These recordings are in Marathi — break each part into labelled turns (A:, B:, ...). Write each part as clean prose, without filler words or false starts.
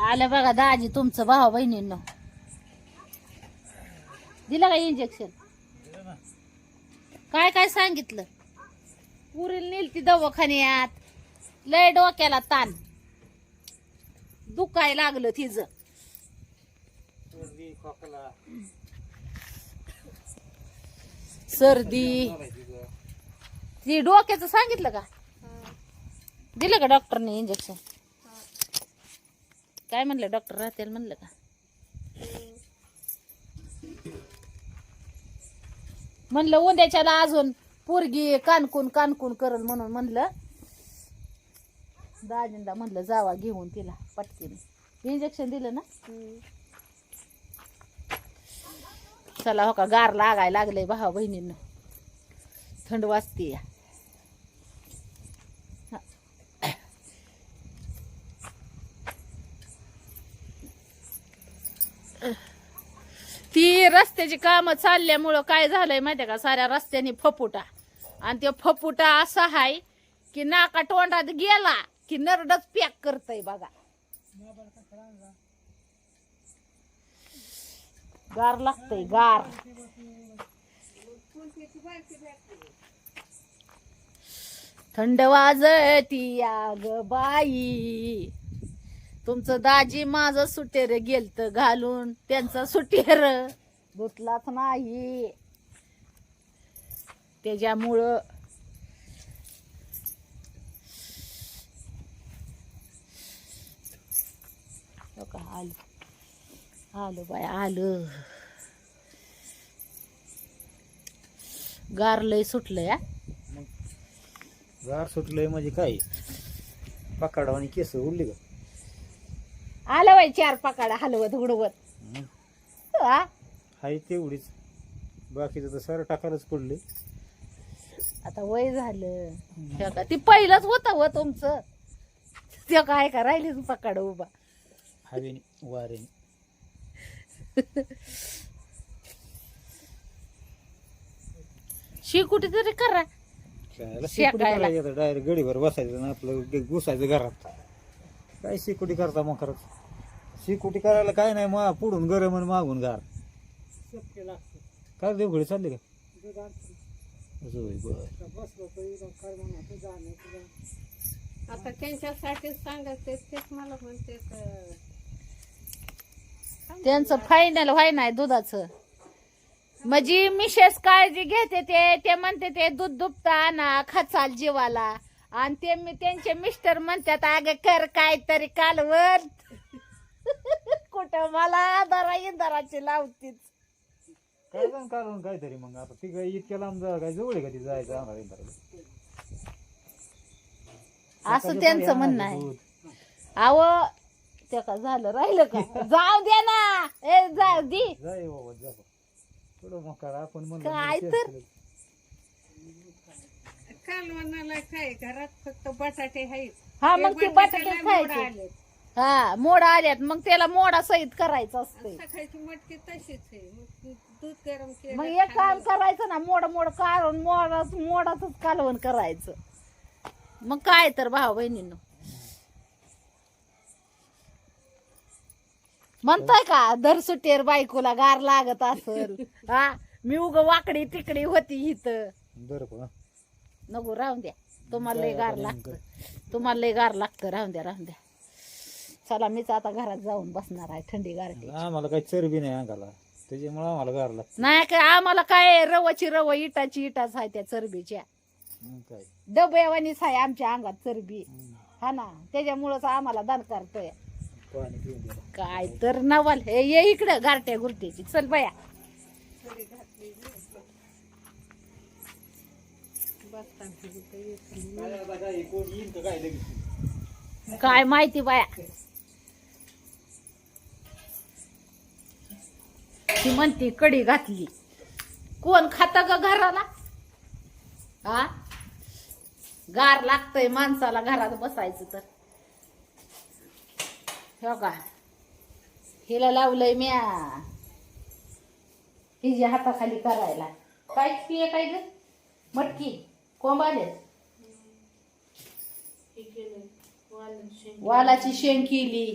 A: आलं बघा दाजी तुमचं भाऊ बहिणींनो. दिलं का इंजेक्शन? काय काय सांगितलं? पुरील नेलती दवाखान्यात. लय डोक्याला ताण, दुखाय लागलं तिचं. सर्दी ती डोक्याचं सांगितलं का? दिलं का डॉक्टरने इंजेक्शन? काय म्हणलं डॉक्टर? राहतील म्हणलं का? म्हणलं उद्याच्याला अजून पोरगी कानकून कानकून करल म्हणून म्हणलं दाजींदा म्हणलं जावा घेऊन तिला पटकीने. इंजेक्शन दिलं ना? चला हो का गार लागायला लागलंय भावा बहिणींना. थंड वाजते या. ती रस्त्याची कामं चालल्यामुळं काय झालंय माहितीये का? साऱ्या रस्त्याने फपुटा. आणि ते फपुटा असा आहे की नाका तोंडात गेला की नरडच पॅक करतय बघा. गार लागतय गार. थंड वाजती आग बाई. तुमचं दाजी माझं सुटेर गेलत घालून, त्यांचा सुटेर धुतलाच नाही त्याच्यामुळं. आलं बाय आलं. गार लय सुटलंय.
B: गार सुटलंय म्हणजे काय? पकाडावानी केस उरली का?
A: आलं बाई 4 पकाडा हलवत उडवत.
B: हाय तेवढीच, बाकीचं तर सारं टाकायलाच पडले.
A: आता वय झालं. ती पहिलंच होतं व तुमचं. ते काय का राहिलीच पकाड उभा
B: हवेने वारेने.
A: शिकुटी तरी करा.
B: डायरेक्ट गडीवर बसायचं ना आपलं घुसायचं घरात. काय शिकुटी करता मग? खरंच शिकुटी करायला काय नाही. मग पुढून गरम आणि मागून गार. काय देवघडी चालली का?
C: आता त्यांच्यासाठी सांगायचं तेच मला म्हणते.
A: त्यांचं फायनल व्हाय नाही दुधाचं. म्हणजे मिसेस काळजी घेते ते म्हणते ते दूध दुभता ना खचाल जीवाला. आणि त्यांचे मिस्टर म्हणतात अगं कर काहीतरी कालवण. कुठं मला दरा इंदराची लावतीच.
B: काय जाऊन काढून काहीतरी. मग आता ती काय इतक्या लांब काय जवळ आहे का ती जायचं आम्हाला?
A: असं त्यांचं म्हणणं आहे. अव ते का झालं राहिलं का? जाऊ दे ना. ए जाऊ दे
B: जाय बाबा जा थोडं मग करा. आपण
A: काय तर
C: कालवणाला काय घरात फक्त बटाटे आहेत.
A: हा मग ते बटाटे खायचे. हा मोड आल्यात मग त्याला मोडा सहित करायचं असतं.
C: सकाळची मटकी तशीच आहे. मग दूध गरम केलं.
A: मग एक काम करायचं ना, मोड मोड काढून मोडाच कालवण करायचं. मग काय तर भाऊ बहिणींनो म्हणताय का दर सुटेर बायकोला गार लागत असल. हा मी उग वाकडी तिकडी होती इथं.
B: बरं
A: नको राहून द्या. तुम्हाला लय गार लागतं. तुम्हाला लय गार लागतं. राहून द्या राहून द्या. चला मीच आता घरात जाऊन बसणार आहे थंडी गारठी.
B: आम्हाला काही चरबी नाही अंगाला, त्याच्यामुळे आम्हाला गार लागतं.
A: नाही काय आम्हाला काय रवाची रव इटाची इटाच आहे त्या चरबीच्या.
B: काय
A: डब्यावानीच आहे आमच्या अंगात चरबी. हा ना त्याच्यामुळंच आम्हाला दान करतोय.
B: पाणी पिऊन द्या.
A: काय तर नवाल हे ये इकडं गारट्या गुरट्याची. चल बया काय माहिती बाया. ती म्हणती कडी घातली. कोण खाता ग घराला? हा गार लागतय माणसाला घरात बसायचं तर. हो का हिला लावलंय म्या हिच्या हाताखाली करायला. काय पिये काय ग? मटकी कोंबाले वालाची शेंग केली.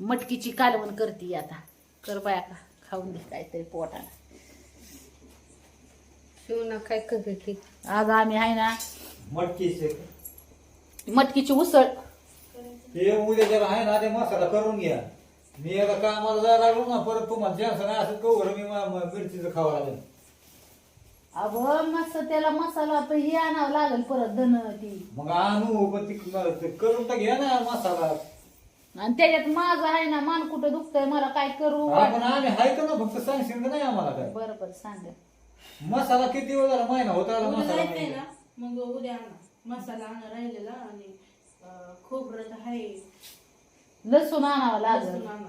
A: मटकीची कालवण करते आता. कर बाया का खाऊन दे काहीतरी पोटाला.
C: शिवना काय करते
A: आज आम्ही आहे ना
B: मटकीचे
A: मटकीची उसळ.
B: ते उद्या जरा आहे ना ते मसाला करून घ्या. मी आता कामाला जायला लागलो ना परत तुम्हाला जास्त नाही असं कवर मी मिरचीचं खावं लागेल.
A: अगं मस्त त्याला मसाला तर हे आणावं लागेल परत धन ती.
B: मग आणू पण ते करून तर घ्या ना मसाला.
A: आणि त्याच्यात माझं आहे ना मान कुठं दुखतंय मला काय करू.
B: आपण आम्ही हाय का ना फक्त सांगशील का नाही आम्हाला काय.
A: बरोबर सांग.
B: मसाला किती दिवस झाला महिना होता आला
D: उद्या
B: मसाला
D: जायचंय
B: नाही.
D: ना मग उद्या आणा मसाला आणा राहिलेला आणि खोबरं तर आहे
A: लसूण आणावं लागेल.
D: लसूण आणा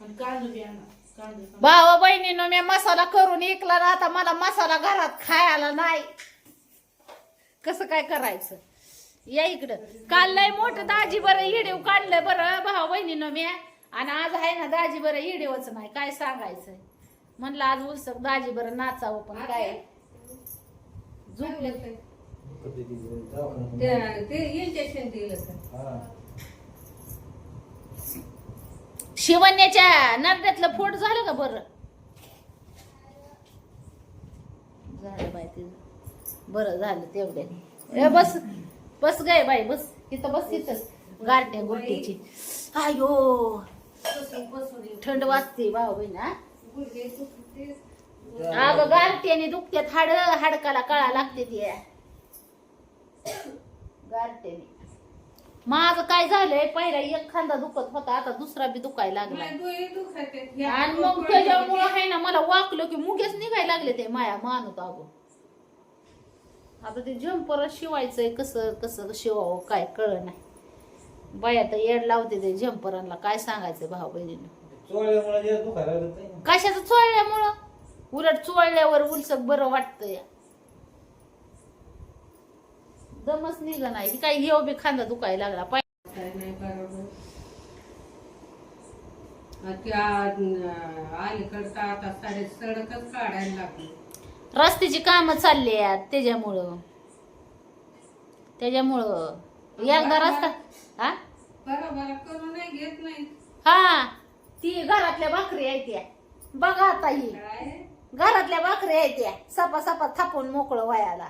D: आणि कांदे बी आणा कांदे
A: भावा बहिणीनं मी मसाला करून इकला ना आता मला मसाला घरात खायला नाही. कसं काय करायचं. या इकडं काल लय मोठं दाजी बरं हिडीव काढलंय बरं भावा बहिणीनं मी. आणि आज आहे ना दाजी बरं हिडीवच नाही काय सांगायचंय. म्हणलं आज उलसक दाजी बरं नाचावं पण काय झोपले.
C: ते इंजेक्शन दिलं का
B: हा.
A: शिवण्याच्या नरड्यातलं फोड झालं का बरं. झालं बाई ते बरं झालं तेवढ्याने. बस बस गे बाई बस इथं बस इथं गारट्या गुरट्याची. आयो थंड वाजते भाऊ बहीण. अगं गारट्याने दुखत्यात हाडकाला कळा लागते ते गारट्याने. माझं काय झालंय पहिला एक खांदा दुखत होता आता दुसरा बी दुखायला लागला. आणि मग त्याच्यामुळे आहे ना मला वाकलं की मुगेच निघायला लागले ते माया मानत. अगो आता ते जम्पर शिवायचंय कसं कसं शिवावं काय कळ नाही बाई. आता येड लावते ते जम्परांना काय सांगायचं भाऊ बहिणीनं.
B: चोळल्यामुळे जे दुखायला लागलं ते.
A: कशाचं चोळल्यामुळं उलट चोळल्यावर उलसक बरं वाटतंय. दमच निघ नाही काय येऊ बी खांदा दुखायला लागला.
C: नाही बरोबर. त्या अलीकडचा आता सारे सडकच काढायला लागली.
A: रस्त्याची कामं चालली आहेत त्याच्यामुळं एकदा रस्ता हा
C: बरोबर करून नाही घेत नाही
A: हा ती घरातल्या भाकरी आहे त्या बघा आता ही
C: काय
A: घरातल्या भाकरी आहे त्या सपा सपा थापून मोकळं वयाला.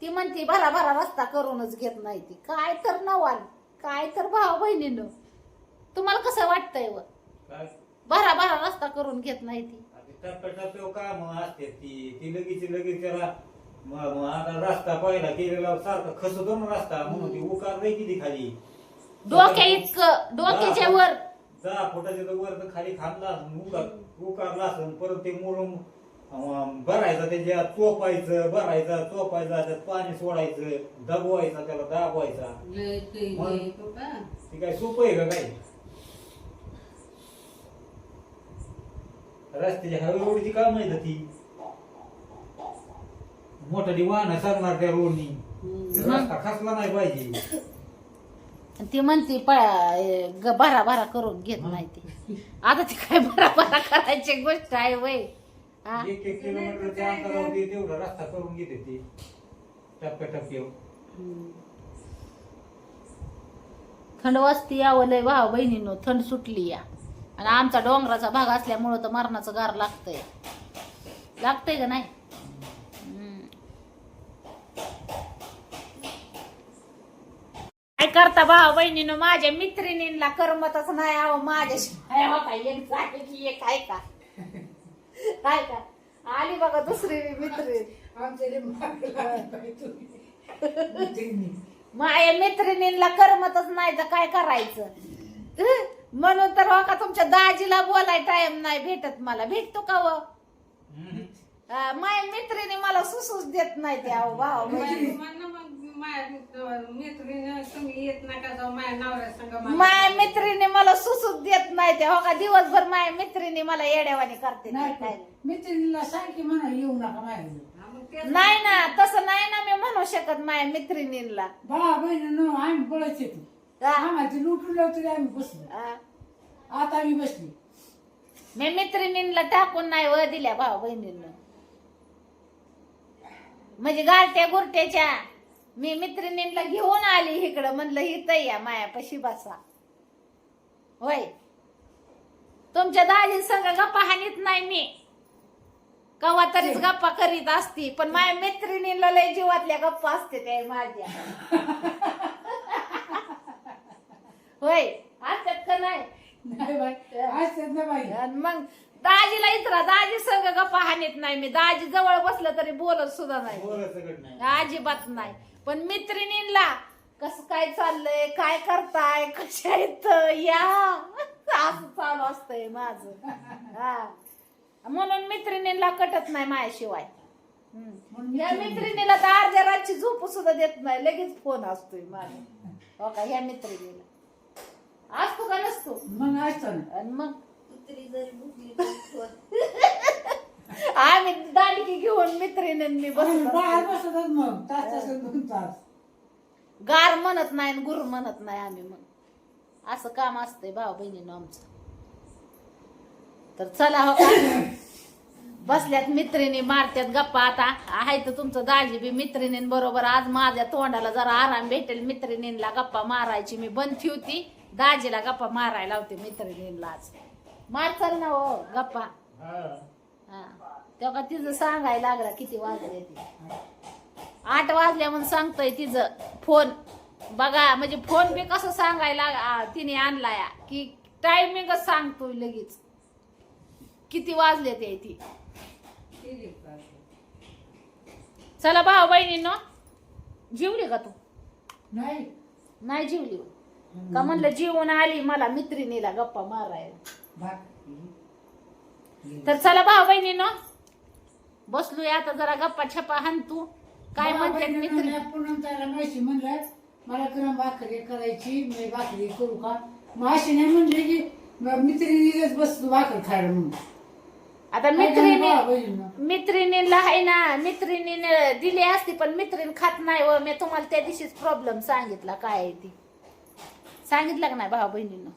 A: ती म्हणती भरा भरा रस्ता करूनच घेत नाही ती. काय तर नवाल काय तर भाऊ बहिणीनं तुम्हाला कसं वाटतंय व
B: काय
A: भरा भरा रस्ता करून घेत नाही ती.
B: टप्प्याटप्प्यावर काम असते ती लगेच त्याला आता रस्ता पहिला केलेला सारखा खसतो ना रस्ता म्हणून ती उकार नाही किती खाली
A: डोक्या इतकं डोक्याच्या वर
B: 10 फुटाच्या वर तर खाली खांदला उकारला असं परत ते मुरुम भरायचं त्याच्यात चोपायचं त्यात पाणी सोडायचं दबवायचा त्याला दाबवायचा. ती काय सोपं आहे का काय. रस्त्याच्या हवेवरची काम आहे ती मोठी वाहन सरणार त्या रोडनी रस्ता खसला नाही पाहिजे.
A: ती म्हणती भरा भरा करून घेत नाही ती. आता ती काय भरा भरा करायची गोष्ट आहे वय.
B: 1 किलोमीटरच्या अंतरावरती तेवढा रस्ता करून घेते ती टप्प्यावर.
A: थंड वाजती यावं लय भाऊ बहिणीनं थंड सुटली या. आणि आमचा डोंगराचा भाग असल्यामुळं तर मरणाचं गार लागतंय का नाही. काय करता भाऊ बहिणीनं माझ्या मैत्रिणींना करमतच नाही. अहो माझ्याशिवाय एक आहे की एक आहे का काय का आली बघा दुसरी मैत्रीण. माझ्या मैत्रिणींना करमतच नाही तर काय करायचं. म्हणून तर हो का तुमच्या दाजीला बोलाय टाइम नाही भेटत मला. भेटतो का व माझ्या मैत्रिणी मला सुसूच देत नाही त्या भाऊ
C: तुम्ही येत नका जाऊ माझ्या नवऱ्या संग.
A: माझ्या मैत्रिणी मला सुसूच देत नाही त्या हो का दिवसभर माझ्या मैत्रिणी मला येड्यावानी करते.
D: मैत्रिणीला सांग की म्हणा येऊ नका माझ्या.
A: नाही ना तसं नाही ना मी म्हणू शकत माझ्या मैत्रिणींना.
D: भावा बहिण आम्ही पळत येतो आम्हाला लुटून लावतो आम्ही बसलो. आता आम्ही बसली
A: मी मैत्रिणींना टाकून नाही व दिल्या भाऊ बहिणींना. म्हणजे गारट्या गुरट्याच्या मी मैत्रिणींना घेऊन आली इकडं म्हणलं इथं या मायापाशी बसा होय. तुमच्या दाजी संग गप्पा हानीत नाही मी, कवा तरीच गप्पा करीत असती, पण माझ्या मैत्रिणीला लय जीवातल्या गप्पा असते त्या माझ्या. होय असतात का नाही?
D: नाही बाई असतात ना बाई.
A: आणि मग दाजीला इतरा, दाजी संग गप्पा हानीत नाही मी, दाजी जवळ बसलं तरी बोलत सुद्धा नाही,
B: बोलत सगळं नाही.
A: अजिबात नाही. पण मैत्रिणींना कसं काय चाललंय, काय करताय, कशा येत या, असं चालू असतंय माझं. हा म्हणून मैत्रिणींना कटत नाही माझ्याशिवाय. या मैत्रिणीला तर अर्ध्या रातची झोप सुद्धा देत नाही, लगेच फोन असतोय माझा. हो का, ह्या मैत्रिणीला असतो का नसतो?
D: मग असतो ना.
A: आणि मग आम्ही दांडकी घेऊन मैत्रिणींनी
D: आम्ही बाहेर
A: बसलो,
D: बसतच मग तास तास 2 तास.
A: गार म्हणत नाही आणि गुरु म्हणत नाही आम्ही. मग असं काम असतंय भाऊ बहिणीनं आमचं. तर चला हो का, बसल्यात मैत्रिणी मारत्यात गप्पा. आता आहे तर तुमचं दाजी बी मैत्रिणींबरोबर. आज माझ्या तोंडाला जरा आराम भेटेल, मैत्रिणींना गप्पा मारायची मी बंद ठेवती, दाजीला गप्पा मारायला लावते मैत्रिणींना. आज मार चल ना हो गप्पा.
B: हा.
A: हा तेव्हा तिचं सांगायला लागला किती वाजले ती. 8 वाजल्या म्हणून सांगतोय तिचं फोन. बघा म्हणजे फोन बी कसं सांगायला तिने आणलाय की टायमिंगच सांगतोय लगेच किती वाजले ते ती. चला भाऊ बहिणींनो, जेवली का तू?
D: नाही
A: नाही जेवली का? म्हणलं जेवण आली मला मैत्रिणीला गप्पा मारायला.
D: भात.
A: तर चला भाऊ बहिणींनो, बसलोय आता जरा गप्पा छप्पा हाणतू. काय म्हणते मैत्रिणी?
D: पुन्हा त्याला माहिती म्हणलं मला गरम भाकरी करायची, मी भाकरी करू का? मग अशी नाही म्हणले की मैत्रिणीलाच बसतो भाकर खायला म्हणून.
A: आता मैत्रिणीला आहे ना, मैत्रिणीने दिली असती पण मैत्रीण खात नाही. व मी तुम्हाला त्या दिवशीच प्रॉब्लेम सांगितला काय आहे ती, सांगितलं का नाही भाऊ बहिणीनं?